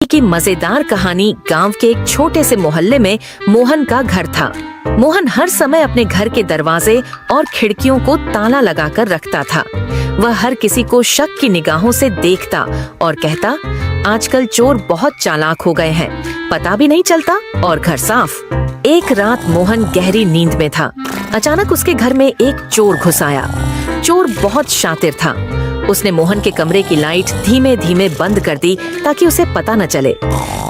की मजेदार कहानी गांव के एक छोटे से मोहल्ले में मोहन का घर था। मोहन हर समय अपने घर के दरवाजे और खिड़कियों को ताला लगाकर रखता था। वह हर किसी को शक की निगाहों से देखता और कहता, आजकल चोर बहुत चालाक हो गए हैं, पता भी नहीं चलता और घर साफ। एक रात मोहन गहरी नींद में था। अचानक उसके घर में एक चोर घुस आया। चोर बहुत शातिर था। उसने मोहन के कमरे की लाइट धीमे धीमे बंद कर दी ताकि उसे पता न चले।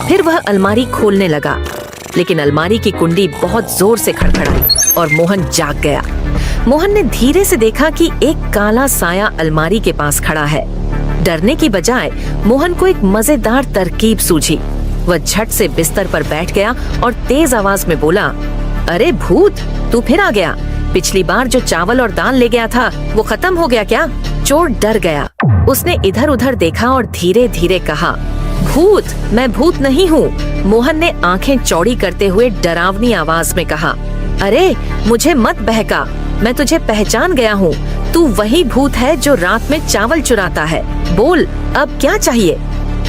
फिर वह अलमारी खोलने लगा, लेकिन अलमारी की कुंडी बहुत जोर से खड़खड़ाई और मोहन जाग गया। मोहन ने धीरे से देखा कि एक काला साया अलमारी के पास खड़ा है। डरने की बजाय मोहन को एक मजेदार तरकीब सूझी। वह झट से बिस्तर पर बैठ गया और तेज आवाज में बोला, अरे भूत, तू फिर आ गया। पिछली बार जो चावल और दाल ले गया था वो खत्म हो गया क्या? चोर डर गया। उसने इधर उधर देखा और धीरे धीरे कहा, भूत, मैं भूत नहीं हूँ। मोहन ने आंखें चौड़ी करते हुए डरावनी आवाज में कहा, अरे मुझे मत बहका, मैं तुझे पहचान गया हूँ। तू वही भूत है जो रात में चावल चुराता है। बोल, अब क्या चाहिए?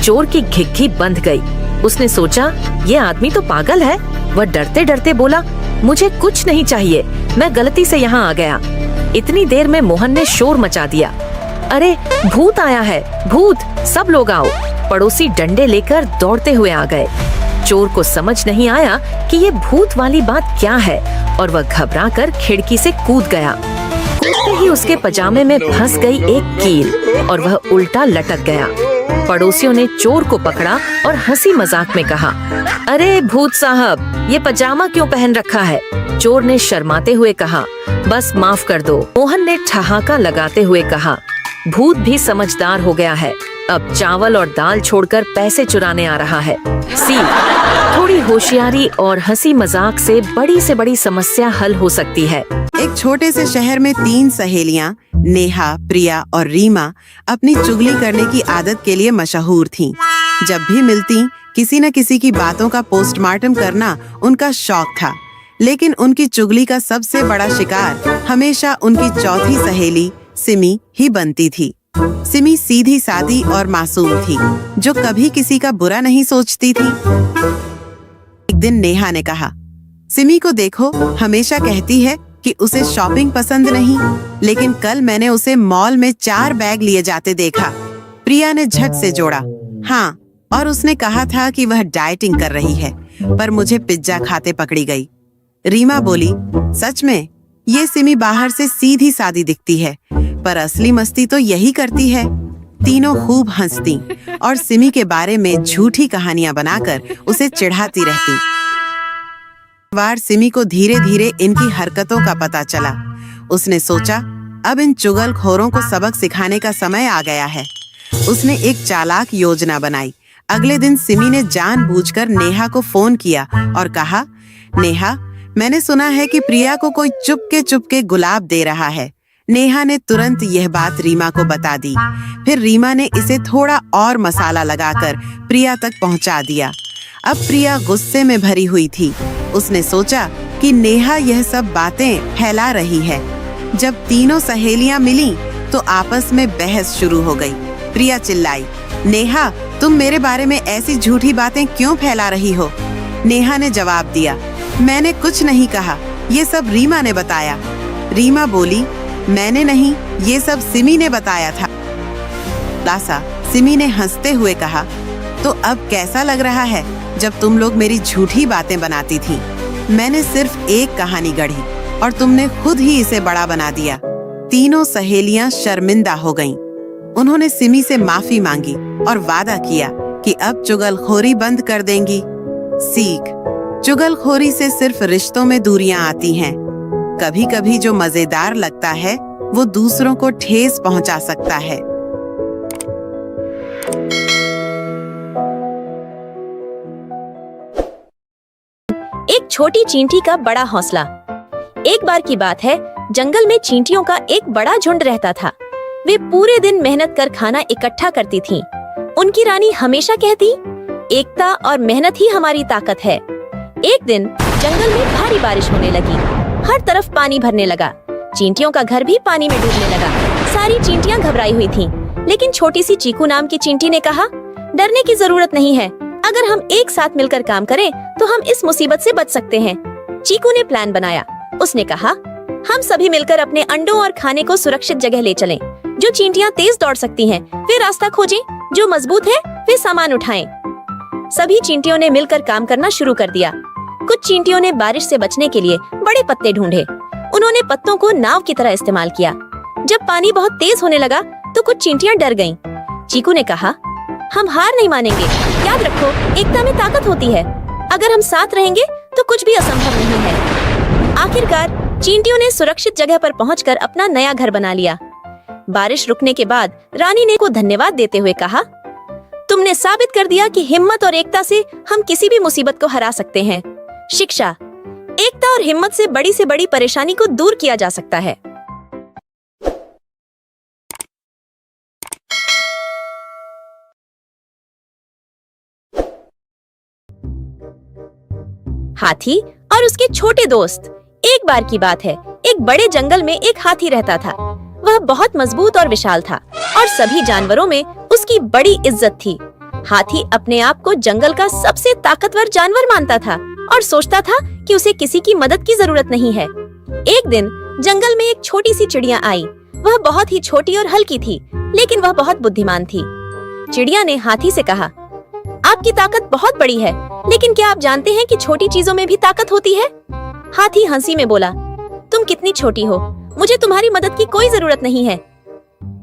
चोर की घिघी बंध गई। उसने सोचा, ये आदमी तो पागल है। वह डरते डरते बोला, मुझे कुछ नहीं चाहिए, मैं गलती से यहाँ आ गया। इतनी देर में मोहन ने शोर मचा दिया, अरे भूत आया है, भूत, सब लोग आओ। पड़ोसी डंडे लेकर दौड़ते हुए आ गए। चोर को समझ नहीं आया कि ये भूत वाली बात क्या है और वह घबराकर खिड़की से कूद गया। कूदते ही उसके पजामे में फंस गई एक कील और वह उल्टा लटक गया। पड़ोसियों ने चोर को पकड़ा और हंसी मजाक में कहा, अरे भूत साहब, ये पजामा क्यों पहन रखा है? चोर ने शर्माते हुए कहा, बस माफ कर दो। मोहन ने ठहाका लगाते हुए कहा, भूत भी समझदार हो गया है, अब चावल और दाल छोड़कर पैसे चुराने आ रहा है। थोड़ी होशियारी और हंसी मजाक से बड़ी समस्या हल हो सकती है। एक छोटे से शहर में 3 सहेलियां नेहा, प्रिया और रीमा अपनी चुगली करने की आदत के लिए मशहूर थीं। जब भी मिलती, किसी न किसी की बातों का पोस्टमार्टम करना उनका शौक था। लेकिन उनकी चुगली का सबसे बड़ा शिकार हमेशा उनकी चौथी सहेली सिमी ही बनती थी। सिमी सीधी सादी और मासूम थी, जो कभी किसी का बुरा नहीं सोचती थी। एक दिन नेहा ने कहा, सिमी को देखो, हमेशा कहती है कि उसे शॉपिंग पसंद नहीं, लेकिन कल मैंने उसे मॉल में 4 बैग लिए जाते देखा। प्रिया ने झट से जोड़ा, हाँ, और उसने कहा था कि वह डाइटिंग कर रही है, पर मुझे पिज्जा खाते पकड़ी गई। रीमा बोली, सच में, ये सिमी बाहर से सीधी सादी दिखती है, पर असली मस्ती तो यही करती है। तीनों खूब हंसती और सिमी के बारे में झूठी कहानियां बनाकर उसे चिढ़ाती रहती। बार सिमी को धीरे धीरे इनकी हरकतों का पता चला। उसने सोचा, अब इन चुगलखोरों को सबक सिखाने का समय आ गया है। उसने एक चालाक योजना बनाई। अगले दिन सिमी ने जानबूझकर नेहा को फोन किया और कहा, नेहा, मैंने सुना है कि प्रिया को कोई चुपके गुलाब दे रहा है। नेहा ने तुरंत यह बात रीमा को बता दी। फिर रीमा ने इसे थोड़ा और मसाला लगाकर प्रिया तक पहुंचा दिया। अब प्रिया गुस्से में भरी हुई थी। उसने सोचा कि नेहा यह सब बातें फैला रही है। जब तीनों सहेलियां मिलीं, तो आपस में बहस शुरू हो गई। प्रिया चिल्लाई, नेहा, तुम मेरे बारे में ऐसी झूठी बातें क्यों फैला रही हो? नेहा ने जवाब दिया, मैंने कुछ नहीं कहा, ये सब रीमा ने बताया। रीमा बोली, मैंने नहीं, ये सब सिमी ने बताया था। लासा सिमी ने हंसते हुए कहा, तो अब कैसा लग रहा है जब तुम लोग मेरी झूठी बातें बनाती थी? मैंने सिर्फ एक कहानी गढ़ी और तुमने खुद ही इसे बड़ा बना दिया। तीनों सहेलियां शर्मिंदा हो गईं। उन्होंने सिमी से माफी मांगी और वादा किया कि अब चुगलखोरी बंद कर देंगी। सीख, चुगलखोरी से सिर्फ रिश्तों में दूरियां आती हैं। कभी कभी जो मजेदार लगता है वो दूसरों को ठेस पहुंचा सकता है। एक छोटी चींटी का बड़ा हौसला। एक बार की बात है, जंगल में चींटियों का एक बड़ा झुंड रहता था। वे पूरे दिन मेहनत कर खाना इकट्ठा करती थीं। उनकी रानी हमेशा कहती, एकता और मेहनत ही हमारी ताकत है। एक दिन जंगल में भारी बारिश होने लगी। हर तरफ पानी भरने लगा। चींटियों का घर भी पानी में डूबने लगा। सारी चींटियां घबराई हुई थीं, लेकिन छोटी सी चीकू नाम की चींटी ने कहा, डरने की जरूरत नहीं है, अगर हम एक साथ मिलकर काम करें तो हम इस मुसीबत से बच सकते हैं। चीकू ने प्लान बनाया। उसने कहा, हम सभी मिलकर अपने अंडों और खाने को सुरक्षित जगह ले चलें। जो चींटियां तेज दौड़ सकती हैं, वे रास्ता खोजें, जो मजबूत है वे सामान उठाएं। सभी चींटियों ने मिलकर काम करना शुरू कर दिया। कुछ चींटियों ने बारिश से बचने के लिए बड़े पत्ते ढूंढे। उन्होंने पत्तों को नाव की तरह इस्तेमाल किया। जब पानी बहुत तेज होने लगा तो कुछ चींटियां डर गईं। चीकू ने कहा, हम हार नहीं मानेंगे। याद रखो, एकता में ताकत होती है। अगर हम साथ रहेंगे तो कुछ भी असंभव नहीं है। आखिरकार चींटियों ने सुरक्षित जगह पर पहुंचकर अपना नया घर बना लिया। बारिश रुकने के बाद रानी ने को धन्यवाद देते हुए कहा, तुमने साबित कर दिया कि हिम्मत और एकता से हम किसी भी मुसीबत को हरा सकते हैं। शिक्षा, एकता और हिम्मत से बड़ी परेशानी को दूर किया जा सकता है। हाथी और उसके छोटे दोस्त। एक बार की बात है, एक बड़े जंगल में एक हाथी रहता था। वह बहुत मजबूत और विशाल था और सभी जानवरों में उसकी बड़ी इज्जत थी। हाथी अपने आप को जंगल का सबसे ताकतवर जानवर मानता था और सोचता था कि उसे किसी की मदद की जरूरत नहीं है। एक दिन जंगल में एक छोटी सी चिड़िया आई। वह बहुत ही छोटी और हल्की थी, लेकिन वह बहुत बुद्धिमान थी। चिड़िया ने हाथी से कहा, आपकी ताकत बहुत बड़ी है, लेकिन क्या आप जानते हैं कि छोटी चीजों में भी ताकत होती है? हाथी हंसी में बोला, तुम कितनी छोटी हो, मुझे तुम्हारी मदद की कोई जरूरत नहीं है।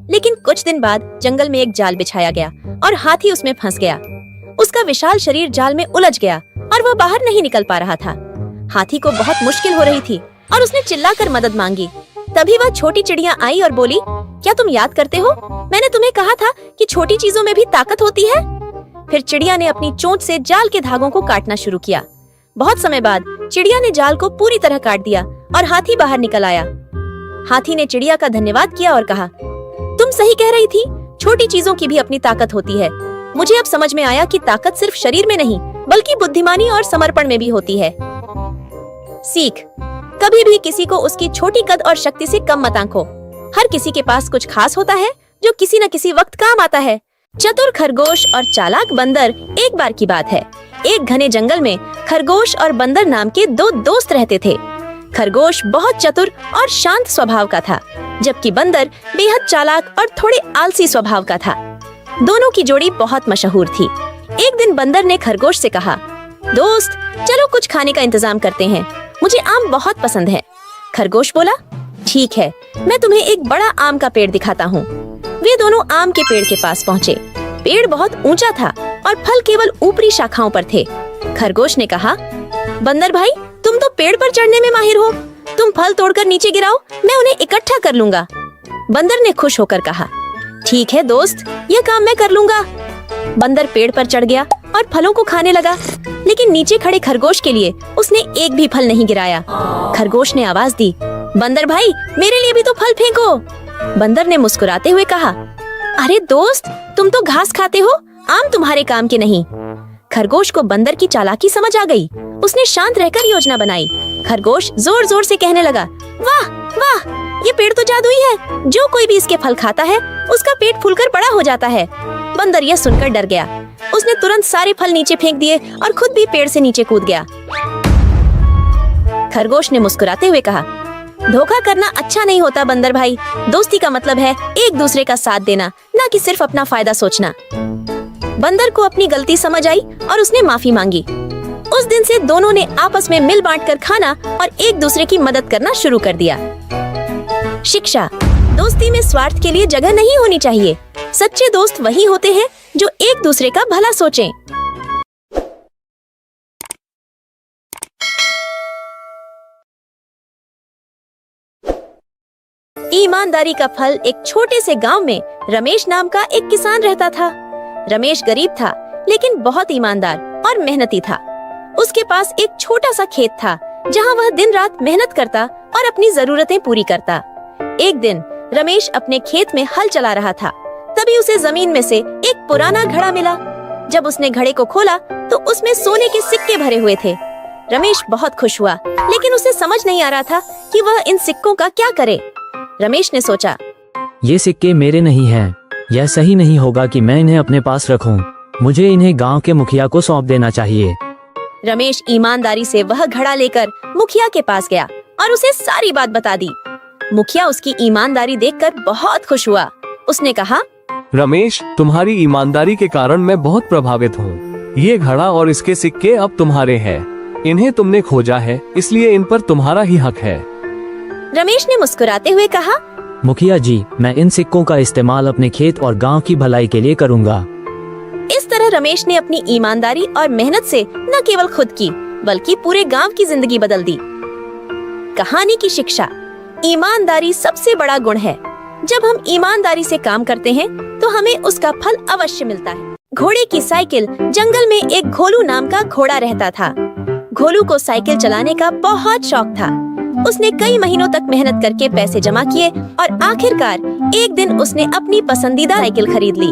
लेकिन कुछ दिन बाद जंगल में एक जाल बिछाया गया और हाथी उसमें फंस गया। उसका विशाल शरीर जाल में उलझ गया और वह बाहर नहीं निकल पा रहा था। हाथी को बहुत मुश्किल हो रही थी और उसने चिल्लाकर मदद मांगी। तभी वह छोटी चिड़िया आई और बोली, क्या तुम याद करते हो, मैंने तुम्हें कहा था कि छोटी चीजों में भी ताकत होती है। फिर चिड़िया ने अपनी चोंच से जाल के धागों को काटना शुरू किया। बहुत समय बाद चिड़िया ने जाल को पूरी तरह काट दिया और हाथी बाहर निकल आया। हाथी ने चिड़िया का धन्यवाद किया और कहा, तुम सही कह रही थी, छोटी चीजों की भी अपनी ताकत होती है। मुझे अब समझ में आया कि ताकत सिर्फ शरीर में नहीं, बल्कि बुद्धिमानी और समर्पण में भी होती है। सीख, कभी भी किसी को उसकी छोटी कद और शक्ति से कम मत आंको। हर किसी के पास कुछ खास होता है जो किसी न किसी वक्त काम आता है। चतुर खरगोश और चालाक बंदर। एक बार की बात है, एक घने जंगल में खरगोश और बंदर नाम के दो दोस्त रहते थे। खरगोश बहुत चतुर और शांत स्वभाव का था, जबकि बंदर बेहद चालाक और थोड़े आलसी स्वभाव का था। दोनों की जोड़ी बहुत मशहूर थी। एक दिन बंदर ने खरगोश से कहा, दोस्त, चलो कुछ खाने का इंतजाम करते हैं, मुझे आम बहुत पसंद है। खरगोश बोला, ठीक है, मैं तुम्हें एक बड़ा आम का पेड़ दिखाता हूँ। वे दोनों आम के पेड़ के पास पहुँचे। पेड़ बहुत ऊंचा था और फल केवल ऊपरी शाखाओं पर थे। खरगोश ने कहा, बंदर भाई, तुम तो पेड़ पर चढ़ने में माहिर हो, तुम फल तोड़कर नीचे गिराओ, मैं उन्हें इकट्ठा कर लूंगा। बंदर ने खुश होकर कहा, ठीक है दोस्त, यह काम मैं कर लूंगा। बंदर पेड़ पर चढ़ गया और फलों को खाने लगा, लेकिन नीचे खड़े खरगोश के लिए उसने एक भी फल नहीं गिराया। खरगोश ने आवाज दी, बंदर भाई, मेरे लिए भी तो फल फेंको। बंदर ने मुस्कुराते हुए कहा, अरे दोस्त, तुम तो घास खाते हो, आम तुम्हारे काम के नहीं। खरगोश को बंदर की चालाकी समझ आ गई। उसने शांत रहकर योजना बनाई। खरगोश जोर जोर से कहने लगा, वाह वाह, ये पेड़ तो जादुई है, जो कोई भी इसके फल खाता है उसका पेट फूलकर बड़ा हो जाता है। बंदर यह सुनकर डर गया। उसने तुरंत सारे फल नीचे फेंक दिए और खुद भी पेड़ से नीचे कूद गया। खरगोश ने मुस्कुराते हुए कहा, धोखा करना अच्छा नहीं होता बंदर भाई, दोस्ती का मतलब है एक दूसरे का साथ देना, न कि सिर्फ अपना फायदा सोचना। बंदर को अपनी गलती समझ आई और उसने माफी मांगी। उस दिन से दोनों ने आपस में मिल बांटकर खाना और एक दूसरे की मदद करना शुरू कर दिया। शिक्षा, दोस्ती में स्वार्थ के लिए जगह नहीं होनी चाहिए। सच्चे दोस्त वही होते हैं जो एक दूसरे का भला सोचें। ईमानदारी का फल। एक छोटे से गांव में रमेश नाम का एक किसान रहता था। रमेश गरीब था, लेकिन बहुत ईमानदार और मेहनती था। उसके पास एक छोटा सा खेत था, जहां वह दिन रात मेहनत करता और अपनी जरूरतें पूरी करता। एक दिन रमेश अपने खेत में हल चला रहा था, तभी उसे जमीन में से एक पुराना घड़ा मिला। जब उसने घड़े को खोला तो उसमें सोने के सिक्के भरे हुए थे। रमेश बहुत खुश हुआ, लेकिन उसे समझ नहीं आ रहा था कि वह इन सिक्कों का क्या करे। रमेश ने सोचा, ये सिक्के मेरे नहीं हैं, यह सही नहीं होगा कि मैं इन्हें अपने पास रखूं। मुझे इन्हें गांव के मुखिया को सौंप देना चाहिए। रमेश ईमानदारी से वह घड़ा लेकर मुखिया के पास गया और उसे सारी बात बता दी। मुखिया उसकी ईमानदारी देखकर बहुत खुश हुआ। उसने कहा, रमेश, तुम्हारी ईमानदारी के कारण मैं बहुत प्रभावित हूँ। ये घड़ा और इसके सिक्के अब तुम्हारे हैं। इन्हें तुमने खोजा है, इसलिए इन पर तुम्हारा ही हक है। रमेश ने मुस्कुराते हुए कहा, मुखिया जी, मैं इन सिक्कों का इस्तेमाल अपने खेत और गांव की भलाई के लिए करूंगा। इस तरह रमेश ने अपनी ईमानदारी और मेहनत से न केवल खुद की बल्कि पूरे गांव की जिंदगी बदल दी। कहानी की शिक्षा, ईमानदारी सबसे बड़ा गुण है। जब हम ईमानदारी से काम करते हैं तो हमें उसका फल अवश्य मिलता है। घोड़े की साइकिल। जंगल में एक घोलू नाम का घोड़ा रहता था। घोलू को साइकिल चलाने का बहुत शौक था। उसने कई महीनों तक मेहनत करके पैसे जमा किए और आखिरकार एक दिन उसने अपनी पसंदीदा साइकिल खरीद ली।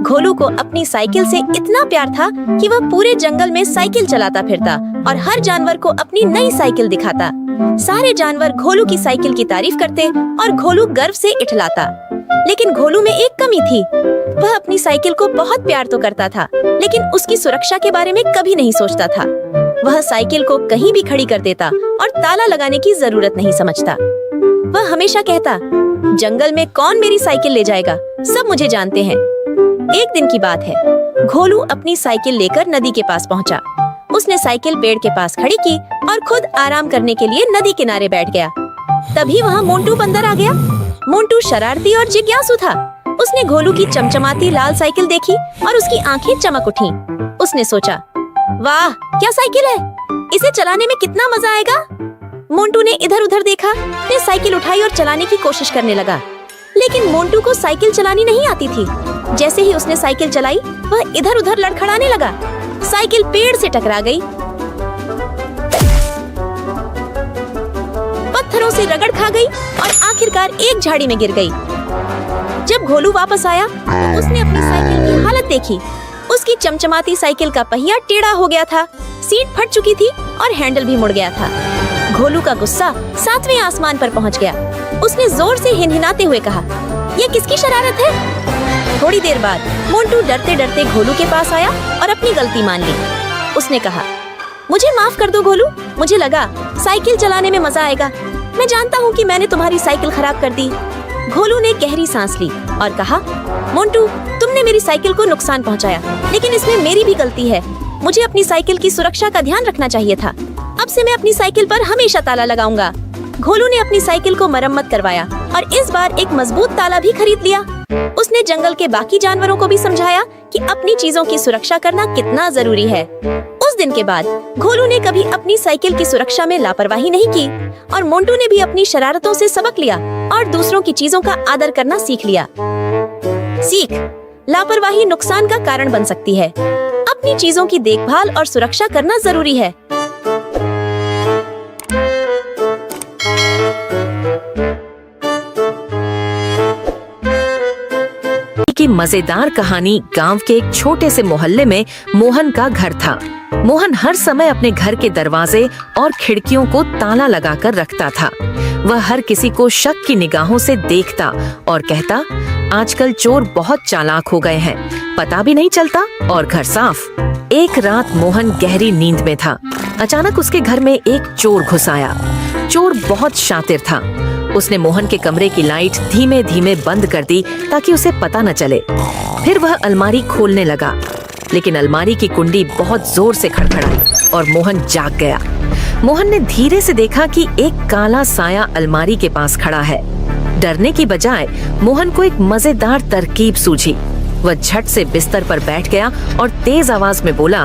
घोलू को अपनी साइकिल से इतना प्यार था कि वह पूरे जंगल में साइकिल चलाता फिरता और हर जानवर को अपनी नई साइकिल दिखाता। सारे जानवर घोलू की साइकिल की तारीफ करते और घोलू गर्व से इठलाता। लेकिन घोलू में एक कमी थी। वह अपनी साइकिल को बहुत प्यार तो करता था, लेकिन उसकी सुरक्षा के बारे में कभी नहीं सोचता था। वह साइकिल को कहीं भी खड़ी कर देता और ताला लगाने की जरूरत नहीं समझता। वह हमेशा कहता, जंगल में कौन मेरी साइकिल ले जाएगा, सब मुझे जानते हैं। एक दिन की बात है, घोलू अपनी साइकिल लेकर नदी के पास पहुंचा। उसने साइकिल पेड़ के पास खड़ी की और खुद आराम करने के लिए नदी किनारे बैठ गया। तभी वहाँ मोंटू बंदर आ गया। मोंटू शरारती और जिज्ञासु था। उसने घोलू की चमचमाती लाल साइकिल देखी और उसकी आंखें चमक उठी। उसने सोचा, वाह, क्या साइकिल है, इसे चलाने में कितना मजा आएगा। मोंटू ने इधर उधर देखा, फिर साइकिल उठाई और चलाने की कोशिश करने लगा। लेकिन मोंटू को साइकिल चलानी नहीं आती थी। जैसे ही उसने साइकिल चलाई, वह इधर उधर लड़खड़ाने लगा। साइकिल पेड़ से टकरा गई, पत्थरों से रगड़ खा गई और आखिरकार एक झाड़ी में गिर गई। जब घोलू वापस आया तो उसने अपनी साइकिल की हालत देखी। उसकी चमचमाती साइकिल का पहिया टेढ़ा हो गया था, सीट फट चुकी थी और हैंडल भी मुड़ गया था। घोलू का गुस्सा 7वें आसमान पर पहुंच गया। उसने जोर से हिनहिनाते हुए कहा, ये किसकी शरारत है। थोड़ी देर बाद मोंटू डरते डरते घोलू के पास आया और अपनी गलती मान ली। उसने कहा, मुझे माफ कर दो घोलू, मुझे लगा साइकिल चलाने में मजा आएगा। मैं जानता हूँ कि मैंने तुम्हारी साइकिल खराब कर दी। घोलू ने गहरी सांस ली और कहा, मोंटू, तुमने मेरी साइकिल को नुकसान पहुँचाया, लेकिन इसमें मेरी भी गलती है। मुझे अपनी साइकिल की सुरक्षा का ध्यान रखना चाहिए था। अब से मैं अपनी साइकिल पर हमेशा ताला लगाऊंगा। घोलू ने अपनी साइकिल को मरम्मत करवाया और इस बार एक मजबूत ताला भी खरीद लिया। उसने जंगल के बाकी जानवरों को भी समझाया कि अपनी चीजों की सुरक्षा करना कितना जरूरी है। उस दिन के बाद घोलू ने कभी अपनी साइकिल की सुरक्षा में लापरवाही नहीं की और मोंटू ने भी अपनी शरारतों से सबक लिया और दूसरों की चीजों का आदर करना सीख लिया। सीख, लापरवाही नुकसान का कारण बन सकती है। अपनी चीजों की देखभाल और सुरक्षा करना जरूरी है। की मजेदार कहानी। गांव के एक छोटे से मोहल्ले में मोहन का घर था। मोहन हर समय अपने घर के दरवाजे और खिड़कियों को ताला लगाकर रखता था। वह हर किसी को शक की निगाहों से देखता और कहता, आजकल चोर बहुत चालाक हो गए हैं, पता भी नहीं चलता और घर साफ। एक रात मोहन गहरी नींद में था। अचानक उसके घर में एक चोर घुस आया। चोर बहुत शातिर था। उसने मोहन के कमरे की लाइट धीमे धीमे बंद कर दी ताकि उसे पता न चले। फिर वह अलमारी खोलने लगा, लेकिन अलमारी की कुंडी बहुत जोर से खड़खड़ाई और मोहन जाग गया। मोहन ने धीरे से देखा कि एक काला साया अलमारी के पास खड़ा है। डरने की बजाय मोहन को एक मजेदार तरकीब सूझी। वह झट से बिस्तर पर बैठ गया और तेज आवाज में बोला,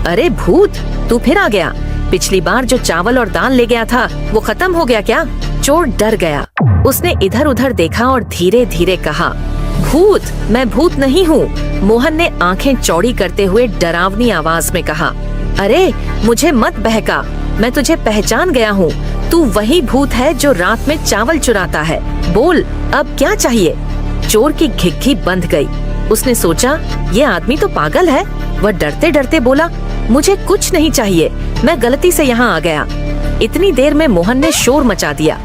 अरे भूत, तू फिर आ गया। पिछली बार जो चावल और दाल ले गया था वो खत्म हो गया क्या? चोर डर गया। उसने इधर उधर देखा और धीरे धीरे कहा, भूत, मैं भूत नहीं हूँ। मोहन ने आंखें चौड़ी करते हुए डरावनी आवाज में कहा, अरे मुझे मत बहका, मैं तुझे पहचान गया हूँ। तू वही भूत है जो रात में चावल चुराता है। बोल, अब क्या चाहिए? चोर की घिघी बंध गई। उसने सोचा, ये आदमी तो पागल है। वह डरते डरते बोला, मुझे कुछ नहीं चाहिए, मैं गलती से यहाँ आ गया। इतनी देर में मोहन ने शोर मचा दिया,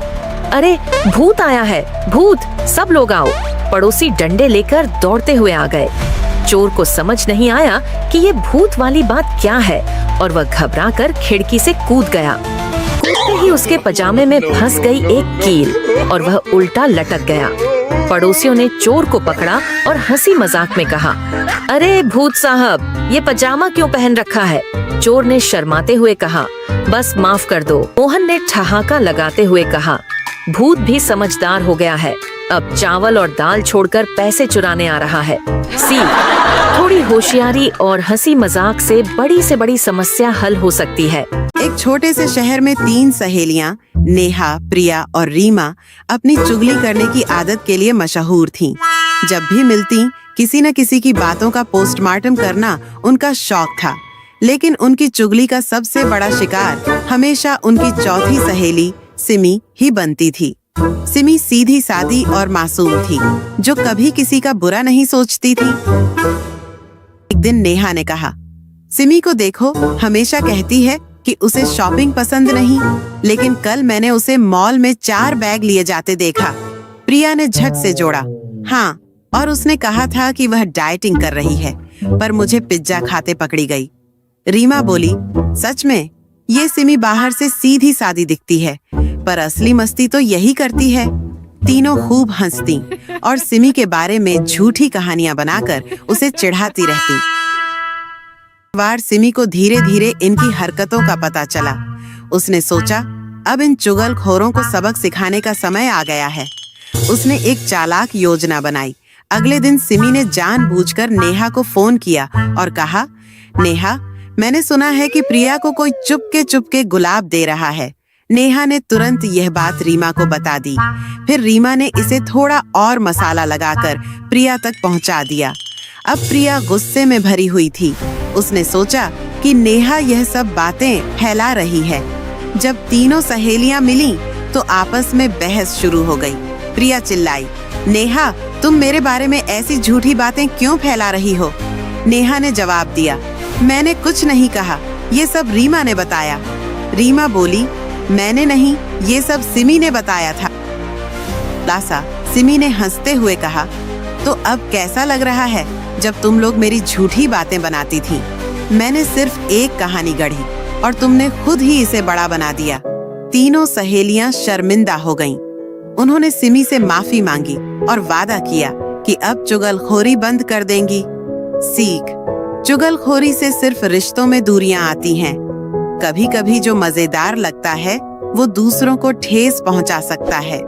अरे भूत आया है, भूत, सब लोग आओ। पड़ोसी डंडे लेकर दौड़ते हुए आ गए। चोर को समझ नहीं आया कि ये भूत वाली बात क्या है और वह घबराकर खिड़की से कूद गया। कूदते ही उसके पजामे में फंस गई एक कील और वह उल्टा लटक गया। पड़ोसियों ने चोर को पकड़ा और हंसी मजाक में कहा, अरे भूत साहब, ये पजामा क्यों पहन रखा है? चोर ने शर्माते हुए कहा, बस माफ कर दो। मोहन ने ठहाका लगाते हुए कहा, भूत भी समझदार हो गया है, अब चावल और दाल छोड़कर पैसे चुराने आ रहा है। सीख, थोड़ी होशियारी और हंसी मजाक से बड़ी समस्या हल हो सकती है। एक छोटे से शहर में 3 सहेलियां नेहा, प्रिया और रीमा अपनी चुगली करने की आदत के लिए मशहूर थीं। जब भी मिलती किसी न किसी की बातों का पोस्टमार्टम करना उनका शौक था। लेकिन उनकी चुगली का सबसे बड़ा शिकार हमेशा उनकी चौथी सहेली सिमी ही बनती थी। सिमी सीधी सादी और मासूम थी, जो कभी किसी का बुरा नहीं सोचती थी। एक दिन नेहा ने कहा, सिमी को देखो, हमेशा कहती है कि उसे शॉपिंग पसंद नहीं, लेकिन कल मैंने उसे मॉल में 4 बैग लिए जाते देखा। प्रिया ने झट से जोड़ा, हाँ, और उसने कहा था कि वह डाइटिंग कर रही है, पर मुझे पिज्जा खाते पकड़ी गई। रीमा बोली, सच में? ये सिमी बाहर से सीधी सादी दिखती है, पर असली मस्ती तो यही करती है। तीनों खूब हंसती और सिमी के बारे में झूठी कहानियां बनाकर उसे चिढ़ाती रहती। बार सिमी को धीरे धीरे इनकी हरकतों का पता चला। उसने सोचा, अब इन चुगलखोरों को सबक सिखाने का समय आ गया है। उसने एक चालाक योजना बनाई। अगले दिन सिमी ने जानबूझकर नेहा को फोन किया और कहा, नेहा, मैंने सुना है कि प्रिया को कोई चुपके गुलाब दे रहा है। नेहा ने तुरंत यह बात रीमा को बता दी। फिर रीमा ने इसे थोड़ा और मसाला लगाकर प्रिया तक पहुंचा दिया। अब प्रिया गुस्से में भरी हुई थी। उसने सोचा कि नेहा यह सब बातें फैला रही है। जब तीनों सहेलियां मिलीं, तो आपस में बहस शुरू हो गई। प्रिया चिल्लाई, नेहा, तुम मेरे बारे में ऐसी झूठी बातें क्यों फैला रही हो? नेहा ने जवाब दिया, मैंने कुछ नहीं कहा, ये सब रीमा ने बताया। रीमा बोली, मैंने नहीं, ये सब सिमी ने बताया था। लासा सिमी ने हंसते हुए कहा, तो अब कैसा लग रहा है जब तुम लोग मेरी झूठी बातें बनाती थी? मैंने सिर्फ एक कहानी गढ़ी और तुमने खुद ही इसे बड़ा बना दिया। तीनों सहेलियां शर्मिंदा हो गईं। उन्होंने सिमी से माफी मांगी और वादा किया कि अब चुगलखोरी बंद कर देंगी। सीख, चुगलखोरी से सिर्फ रिश्तों में दूरियां आती हैं। कभी-कभी जो मजेदार लगता है, वो दूसरों को ठेस पहुंचा सकता है।